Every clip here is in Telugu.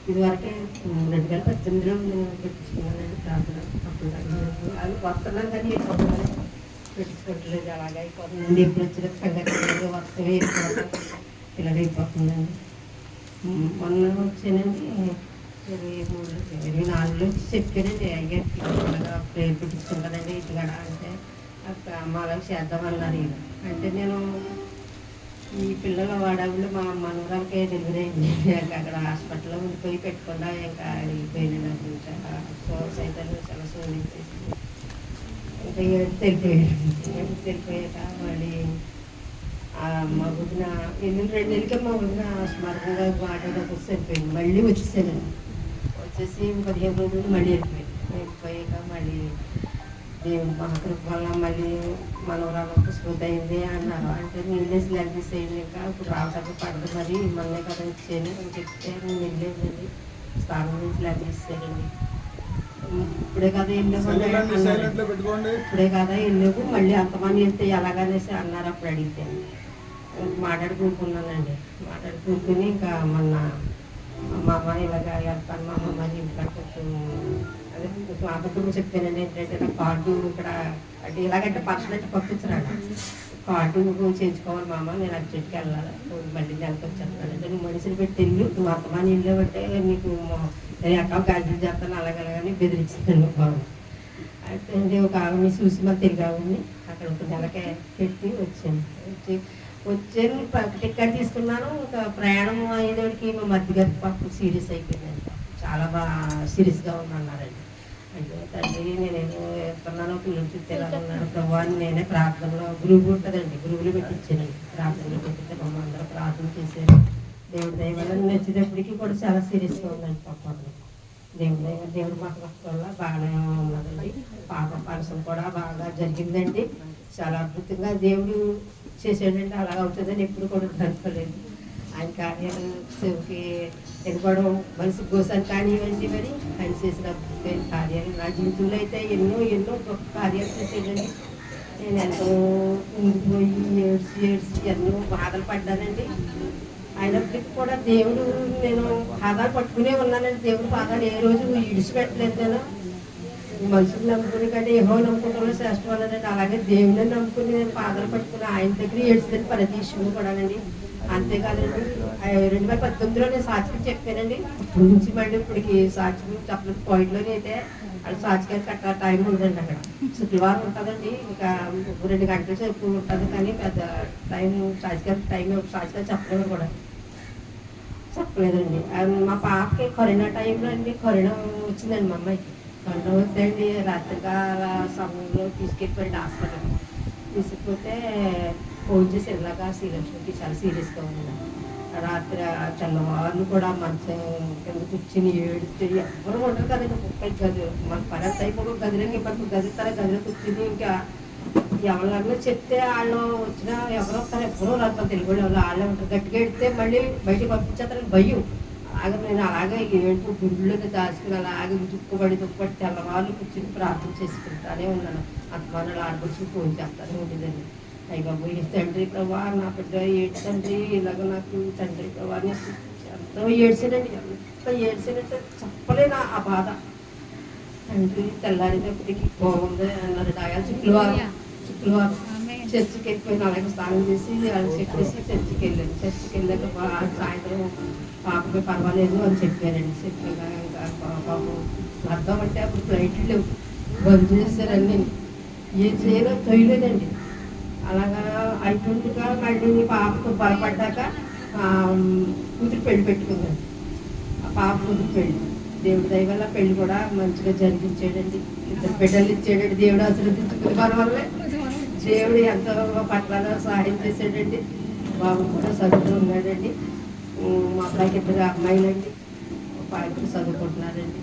ఇదివరకే 2018లో నేను పెట్టించుకున్నానండి ప్రార్థన. అప్పుడు అది వస్తున్నాను కానీ పెట్టించుకోవట్లేదు, అలాగే అయిపోతుందండి. ఎప్పుడు వచ్చిన సంగతి వర్షం అయిపోతుంది, ఇలాగైపోతుందండి. మొన్న వచ్చానండి 24లో చెప్పానండి అయ్యారికి అలాగా ప్రేరు పెట్టించుకుంటానండి ఇటుగడ అంటే అలాగే చేద్దామన్నారు. అంటే నేను ఈ పిల్లల వాడవులు మా మనవరాలకే డెలివరీ అయింది. అక్కడ హాస్పిటల్లో ఉండిపోయి పెట్టకుండా ఇంకా వెళ్ళిపోయింది. నాకు చాలా సోర్స్ అయితే చాలా సోదించేసి ఇంకా తెలిపోయాక మళ్ళీ మా వదిన 2 నెలలకే మా వదిన స్మరణగా మాట్లాడడానికి సరిపోయింది. మళ్ళీ వచ్చేసానండి. వచ్చేసి 15 రోజులు మళ్ళీ వెళ్ళిపోయాక మళ్ళీ దేవుడు మహాకృప వల్ల మళ్ళీ మనవరాలు పుష్పతి అయింది అన్నారు. అంటే నేనే స్లాబీస్ అయింది, ఇంకా ఇప్పుడు రావడానికి పడదు, మరి మళ్ళీ కదా ఇచ్చాను అని చెప్తే నేను వెళ్ళేదండి. స్థానం నుంచి స్లాబీస్ ఇచ్చానండి. ఇప్పుడే కదా వెళ్ళేవు మళ్ళీ అంతమంది వెళ్తే ఎలాగనేసి అన్నారు. అప్పుడు అడిగితే మాట్లాడుకుంటున్నానండి. మాట్లాడుకుంటుని ఇంకా మొన్న మా అమ్మ ఇలాగ వెళ్తాను, మా అమ్మ ఇంట్లో కొంచెం అదే కొంచెం అబద్ధం చెప్పానండి. ఏంటంటే నాకు కార్డు ఇక్కడ అంటే ఇలాగంటే పర్సనల్ అంటే పంపించరాడు, కార్డు చేయించుకోవాలి మా అమ్మ, నేను అర్జెంట్కి వెళ్ళాలి, మళ్ళీ నెలకు వచ్చేస్తానంటే నువ్వు మనిషిని పెట్టి వెళ్ళు, నువ్వు అంతమంది ఇల్లు అంటే నీకు నేను ఎక్కడ గాజులు చేస్తాను అలాగని బెదిరించాను బాబు. అయితే ఒక ఆవిడని చూసి మా తెలుగు ఆవిడని అక్కడ ఒక నెలకే పెట్టి వచ్చాను. టికెట్ తీసుకున్నాను. ఇంకా ప్రయాణం అయ్యేవాడికి మా మధ్య గారి పాపం సీరియస్ అయిపోయిందండి. చాలా బాగా సీరియస్గా ఉన్నారండి. అంటే తండ్రి నేనేమో వెళ్తున్నాను, పిల్లలు చూస్తే ఎలా ఉన్నాను ప్రభు అని నేనే ప్రార్థనలో గురువు ఉంటుందండి, గురువులు పెట్టించానండి. ప్రార్థనలో పెట్టితే మమ్మ అందరూ ప్రార్థన చేశారు. దేవుడి దయ వల్ల నచ్చేటప్పటికీ కూడా చాలా సీరియస్గా ఉందండి పాప. దేవుడు మాకు వల్ల బాగానే ఉన్నదండి. పాప పరసం కూడా బాగా జరిగిందండి. చాలా అద్భుతంగా దేవుడు చేసాడంటే అలాగ అవుతుందని ఎప్పుడు కూడా అనుకోలేదు. ఆయన కార్యాలు సేవకి ఎనపడం మనసు గోసాన్ని కానివ్వండి, మరి ఆయన చేసిన కార్యాలు నా జీవితంలో అయితే ఎన్నో గొప్ప కార్యాలు చేసాడండి. నేను ఎంతో ఉండిపోయి ఏడ్చి ఎన్నో బాధలు పడ్డానండి. అయినప్పటికీ కూడా దేవుడు నేను ఆధార పట్టుకునే ఉన్నానండి. దేవుడు పాదాలు ఏ రోజు ఇడిచిపెట్టలేదు. నేను మనుషులు నమ్ముకుని కంటే ఏమో నమ్ముకుంటామో శ్రేష్టం అన్నదండి. అలాగే దేవుడిని నమ్ముకుని నేను పాదాలు పట్టుకుని ఆయన దగ్గర ఏడ్చిందని ప్రతి విషయం కూడానండి. అంతేకాదండి 2019లో నేను సాక్షికి చెప్పానండి. అప్పటి నుంచి మళ్ళీ ఇప్పటికి సాక్షి చెప్పిన పాయింట్లోనే అయితే అది సాక్షికి కట్ట టైం ఉందండి. అక్కడ శుక్రవారం ఉంటుందండి, ఇంకా 2 గంటల సేపు ఉంటుంది, కానీ పెద్ద టైం సాక్షికి సాక్షిగా చెప్పలేదు కూడా చెప్పలేదండి. మా పాపకి కరోనా టైంలో అండి కరోనా వచ్చిందండి. మా అమ్మాయికి కరోనా వద్దండి. రాత్రికాల సమయంలో తీసుకెళ్ళిపోయింది హాస్పిటల్. తీసుకుపోతే ఫోన్ చేసి ఇలాగా శ్రీలక్ష్మికి చాలా సీరియస్గా ఉంది. రాత్రి తెల్లవాళ్ళు కూడా మంచం కింద కూర్చుని ఏడితే ఎవరు ఉండరు కదండి. 30 గది మన పని అయిపోయి గదిలోకి ఇప్పుడు గదిలో కూర్చుని ఇంకా ఎవరన్నా చెప్తే వాళ్ళు వచ్చినా ఎవరో వస్తారు, ఎవరో రాస్తారు, తెలుగు వాళ్ళే ఉంటారు. గట్టిగా ఎడితే మళ్ళీ బయటకు పంపించేస్తారని భయం. అలాగే నేను అలాగే ఏడుపు గుండెలోకి దాచుకుని అలాగే దుక్కుబడి తెల్లవాళ్ళు కూర్చుని ప్రార్థన చేసుకుంటానే ఉన్నాను. అంతమానాలు ఆడపడుచుని ఫోన్ చేస్తానే ఉండేదండి. అయ్య బాబు తండ్రి ప్రభా నా బిడ్డ ఏడు తండ్రి ఇలాగ నాకు తండ్రి ప్రభా ఎంతో ఏడ్చానండి. ఎంత ఏడ్చానంటే చెప్పలేను ఆ బాధ. తండ్రి తెల్లారినప్పటికీ బాగుంది అన్నారు. శుక్రవారం చర్చికి వెళ్ళిపోయిన అలాగే స్నానం చేసి వాళ్ళకి చెప్పేసి చర్చికి వెళ్ళాను. చర్చికి వెళ్ళాక సాయంత్రం పాపకి పర్వాలేదు అని చెప్పారండి. చెప్పాక ఇంకా పాపం అర్థం అంటే అప్పుడు ఫ్లైట్లు లేవు, బంద్ చేశారని ఏం చేయాలో తొయలేదండి. అలాగా అయిపోయిందిగా మళ్ళీ పాపకు బలపడ్డాక కూతురు పెళ్లి పెట్టుకుందండి. ఆ పాప కూతురు పెళ్లి దేవుడి దయ వల్ల పెళ్లి కూడా మంచిగా జరిపించాడండి. 2 బిడ్డలు ఇచ్చాడండి. దేవుడు ఆశీర్వదించుకుని పర్వాలే. దేవుడు ఎంతో పట్ల సహాయం చేశాడండి. బాబు కూడా చదువుతూ ఉన్నాడండి. మా అబ్బాయికి 2 అమ్మాయిలండి. మా ఇద్దరు చదువుకుంటున్నారండి.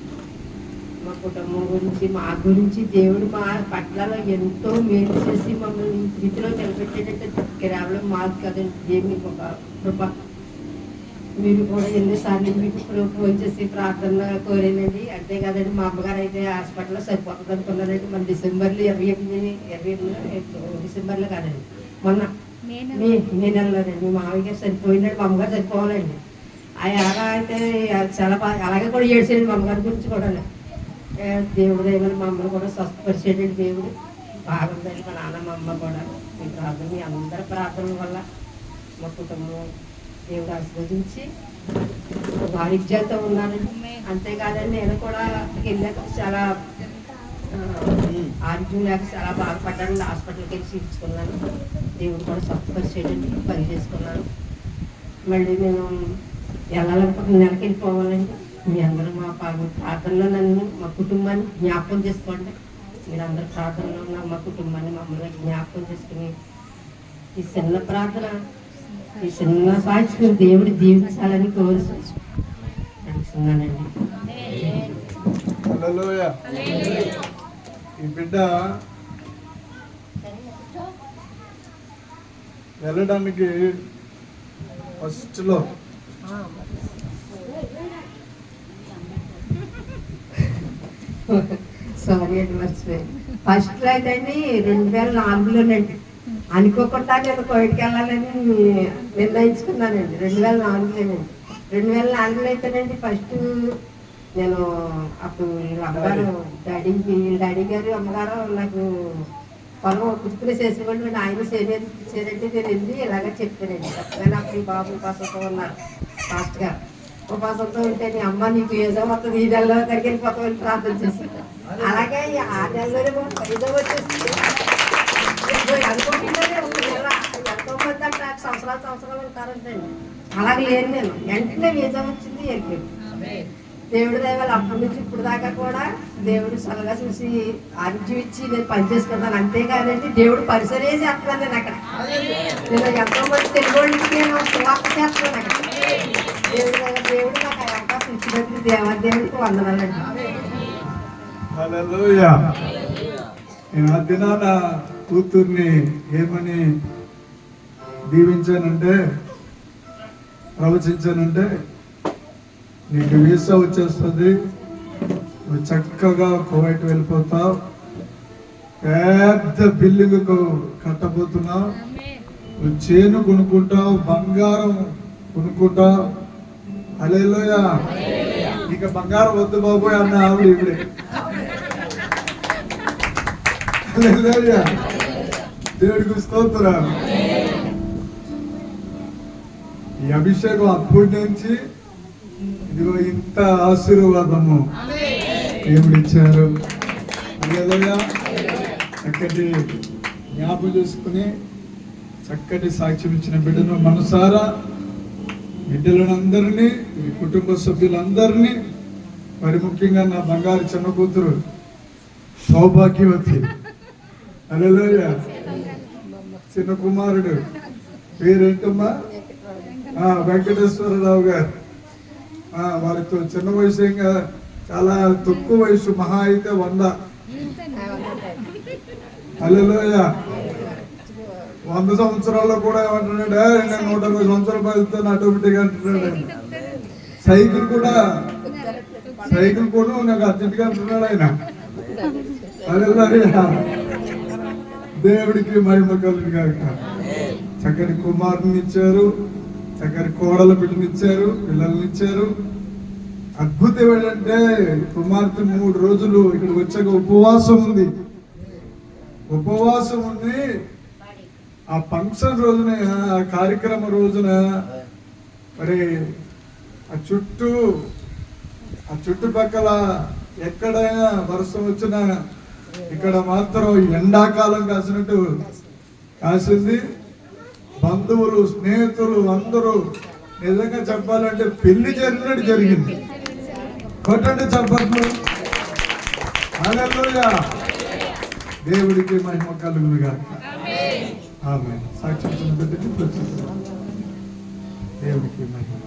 మా కుటుంబం గురించి మా గురించి దేవుడు మా పట్లలో ఎంతో మేలు చేసి మమ్మల్ని స్థితిలో నిలబెట్టేటట్టు కేవలం మాకు కదండి. దేవుని ఒక కృప. మీరు కూడా ఎన్నిసార్లు మీకు ఫోన్ చేసి ప్రార్థన కోరేనండి. అంతే కదండి. మా అమ్మగారు అయితే హాస్పిటల్లో సరిపోతుంది అనుకున్నారండి. మన డిసెంబర్లో 28 డిసెంబర్లో కాదండి, మొన్న మే నెలలోనండి. మీ మామయ్య గారు చనిపోయినాడు, మా అమ్మగారు చనిపోవాలండి. అలా అయితే చాలా బాగా అలాగే కూడా ఏడ్చేయండి మా అమ్మగారి గురించి కూడా. దేవుడు ఏమైనా మా అమ్మను కూడా స్వస్థపరిచేటండి దేవుడు. బాగుందండి మా నాన్న మా అమ్మ కూడా. మీ ప్రార్థన, మీ అందరి ప్రార్థనల వల్ల మా కుటుంబం దేవుడు ఆశీర్వదించి వాణిజ్యాలతో ఉన్నానండి. అంతేకాదండి నేను కూడా అక్కడికి వెళ్ళాక చాలా ఆరోగ్యం లేక చాలా బాధపడ్డాను. హాస్పిటల్కి వెళ్ళి చూపించుకున్నాను. దేవుడు కూడా స్వస్థపరిచేటండి, పని చేసుకున్నాను. మళ్ళీ నేను వెళ్ళాలనుకుంటున్న నెలకి వెళ్ళిపోవాలండి. మీ అందరూ మా ప్రార్థనలో నన్ను మా కుటుంబాన్ని జ్ఞాపకం చేసుకోండి. మీరందరూ ప్రార్థనలో ఉన్న మా కుటుంబాన్ని మమ్మల్ని జ్ఞాపకం చేసుకుని ఈ చిన్న ప్రార్థన, ఈ చిన్న సాక్షి దేవుడు దీవించాలని కోరి అడుగుతున్నానండి. ఈ బిడ్డ వెళ్ళడానికి ఫస్ట్లో సారీ అండి, మర్చిపోయి. ఫస్ట్లో అయితే అండి 2004లోనండి అనుకోకుండా నేను కోవిడ్కి వెళ్ళాలని నిర్ణయించుకున్నానండి. 2004లోనండి. 2004లో అయితేనండి ఫస్ట్ నేను అప్పుడు అమ్మగారు డాడీ గారు అమ్మగారు నాకు పొలం కుట్టుకునే చేసేవాళ్ళు. ఆయన సేనేది ఇచ్చారంటే నేను వెళ్ళి ఇలాగ చెప్పానండి. చెప్పగానే అప్పుడు బాబు ఉపాసంతో ఉన్నారు. ఫాస్ట్ గారు ఉపాసంతో ఉంటే నీ అమ్మ నీకు ఏదో మొత్తం ఈ నెలలో అక్కడికి వెళ్ళిపోతామని ప్రార్థన చేశాను. అలాగే ఆ నెలలోనే ఏదో వచ్చేసి అనుకుంటుంటే ఎంతో మంది అంటే సంవత్సరాలు ఉంటారంటండి. అలాగే లేను నేను. వెంటనే వీజా వచ్చింది, వెళ్ళిపోయింది. దేవుడి దయవల్ల అప్పటి నుంచి ఇప్పుడు దాకా కూడా దేవుడు సలగా చూసి ఆరోగ్యం ఇచ్చి నేను పనిచేసుకుంటాను. అంతేకాదండి దేవుడు పరిసరే చేస్తున్నాను. నేను అక్కడ నేను ఎంతో మంది తెలుగుకి నేను సువార్త చేస్తున్నాను అక్కడ. దేవుడు నాకు అవకాశం ఇచ్చినట్టు దేవాదేవుడికి వందనాలండి. హల్లెలూయా. నేను ఆ దినాన కూతుర్ని ఏమని దీవించానంటే, ప్రవచించానంటే, నీకు వీసా వచ్చేస్తుంది, నువ్వు చక్కగా కువైట్ వెళ్ళిపోతావు, పెద్ద బిల్డింగ్ కట్టబోతున్నావు, నువ్వు చేను కొనుక్కుంటావు, బంగారం కొనుక్కుంటావు. హల్లెలూయా. ఇక బంగారం వద్దు బాబోయ్ అన్న ఆవిడ ఇవిడే. హల్లెలూయా. దేవుడికి స్తోత్రం. ఈ అభిషేకం అప్పటి నుంచి ఇదిగో ఇంత ఆశీర్వాదము దేవుడిచ్చారు. హల్లెలూయా. చక్కటి జ్ఞాపకం చేసుకుని చక్కటి సాక్ష్యం ఇచ్చిన బిడ్డను మనసారా బిడ్డలందరినీ, మీ కుటుంబ సభ్యులందరినీ, మరి ముఖ్యంగా నా బంగారు చిన్న కూతురు సౌభాగ్యవతి, హల్లెలూయా, చిన్న కుమారుడు పేరేంటమ్మా వెంకటేశ్వరరావు గారు. వారితో చిన్న వయసు, ఇంకా చాలా తక్కువ వయసు, మహా అయితే 100. హల్లెలూయా. 100 సంవత్సరాల్లో కూడా ఏమంటున్నాడు, నేను 120 సంవత్సరాలు పదితో ఆటోమేటిక్ అంటున్నాడు. సైకిల్ కూడా నాకు అర్జెంట్గా అంటున్నాడు ఆయన. హల్లెలూయా. దేవుడికి మహిమ కలుగు గాక. చక్కటి కుమారుని ఇచ్చారు, చక్కటి కోడల బిడ్డనిచ్చారు, పిల్లల్నిచ్చారు. అద్భుతం ఏంటంటే కుమార్తె 3 రోజులు ఇక్కడికి వచ్చాక ఉపవాసం ఉంది. ఆ ఫంక్షన్ రోజున, ఆ కార్యక్రమ రోజున మరి ఆ చుట్టుపక్కల ఎక్కడైనా వర్షం వచ్చినా ఇక్కడ మాత్రం ఎండాకాలం కాసినట్టు కాసింది. బంధువులు, స్నేహితులు అందరూ నిజంగా చెప్పాలంటే పెళ్లి జరిగినట్టు జరిగింది. కొట్టండి చప్పట్లు. హల్లెలూయా. దేవుడికి మహిమ కలుగును గాక. ఆమేన్. సాక్షి దేవుడికి మహిమ.